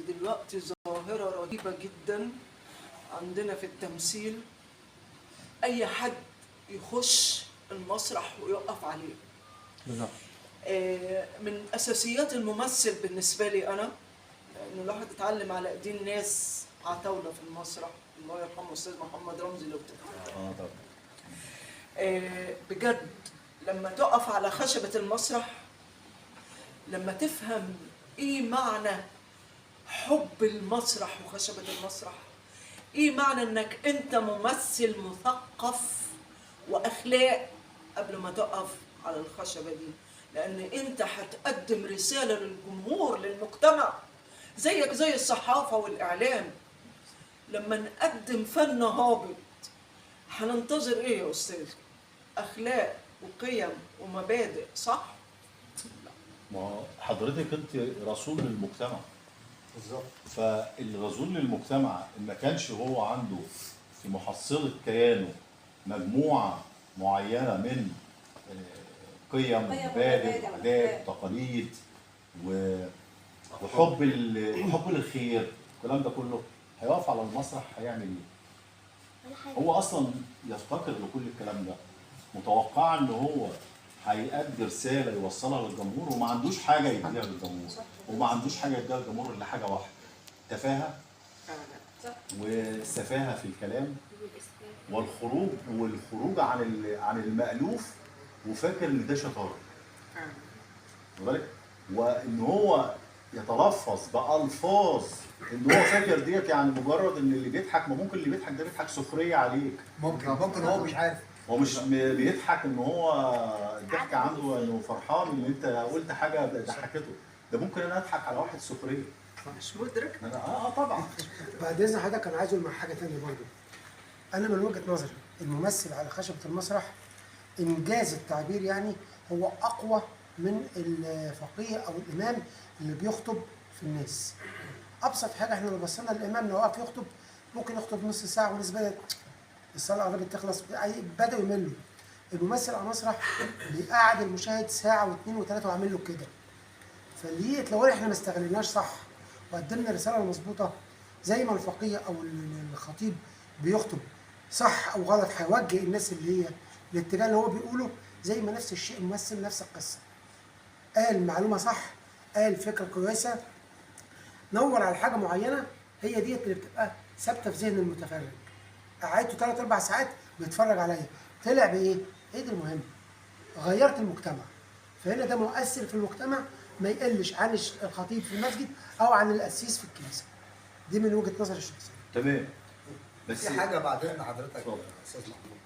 دلوقتي ظاهرة رهيبة جدا عندنا في التمثيل، أي حد يخش المسرح ويقف عليه. بالظبط. من أساسيات الممثل بالنسبة لي أنا، لأن الواحد اتعلم على إيدين ناس عتاولة في المسرح، الله يرحمه أستاذ محمد رمزي لو تفتكروا. طبعا. بجد لما تقف على خشبة المسرح، لما تفهم إيه معنى حب المسرح وخشبة المسرح، إيه معنى إنك أنت ممثل مثقف وأخلاق قبل ما تقف على الخشبة دي، لأن أنت هتقدم رسالة للجمهور للمجتمع، زيك زي الصحافة والإعلام. لما نقدم فن هابط هننتظر إيه يا أستاذ؟ أخلاق وقيم ومبادئ، صح؟ ما هو حضرتك انت رسول للمجتمع. بالظبط. فالرسول للمجتمع ان ما كانش هو عنده في محصلة كيانه مجموعة معينة من قيم ومبادئ وعادات وتقاليد وحب للخير، الكلام ده كله، هيقف على المسرح هيعمل ايه؟ هو اصلا يفتقر لكل الكلام ده، متوقع ان هو هيأدي رساله يوصلها للجمهور، وما عندوش حاجه يديها للجمهور، وما عندوش حاجه يديها للجمهور الا حاجه واحده: تفاهه والسفاهه في الكلام والخروج عن المألوف، وفاكر ان ده شطاره. واخد بالك؟ وان هو يتلفظ بألفاظ ان هو فاكر ديت، يعني مجرد ان اللي بيضحك، ما ممكن اللي بيضحك ده بيضحك سخريه عليك، ممكن هو مش عارف، هو مش بيضحك ان هو الضحك عنده انه فرحان ان انت قلت حاجه ضحكته، ده ممكن انا اضحك على واحد سخريه مش مدرك؟ طبعا. بعد اذن حضرتك انا عايز اقول مع حاجه ثانيه برضه. انا من وجهه نظري الممثل على خشبه المسرح انجاز التعبير يعني هو اقوى من الفقيه او الامام اللي بيخطب في الناس. ابسط حاجه، احنا لو بصينا للامام لو واقف يخطب ممكن يخطب نص ساعه والناس بدات الصلاه قربت تخلص بداوا يملوا. الممثل على المسرح بيقعد المشاهد ساعه واثنين وثلاثه وعامل له كده. فليه لو احنا ما استغليناش صح وقدمنا رساله مظبوطه، زي ما الفقيه او الخطيب بيخطب صح او غلط هيوجه الناس اللي هي الاتجاه اللي هو بيقوله، زي ما نفس الشيء الممثل نفس القصه. قال معلومه صح، قال فكره كويسه، نور على حاجه معينه، هي ديت اللي بتبقى ثابته في ذهن المتفرج. قعدته 3 4 ساعات بيتفرج عليا، طلع بايه؟ ايه ده المهم؟ غيرت المجتمع. فهنا ده مؤثر في المجتمع ما يقلش عن الخطيب في المسجد او عن القسيس في الكنيسه. دي من وجهه نظري الشخصيه. تمام. بس في حاجه بعدين حضرتك استاذ محمود،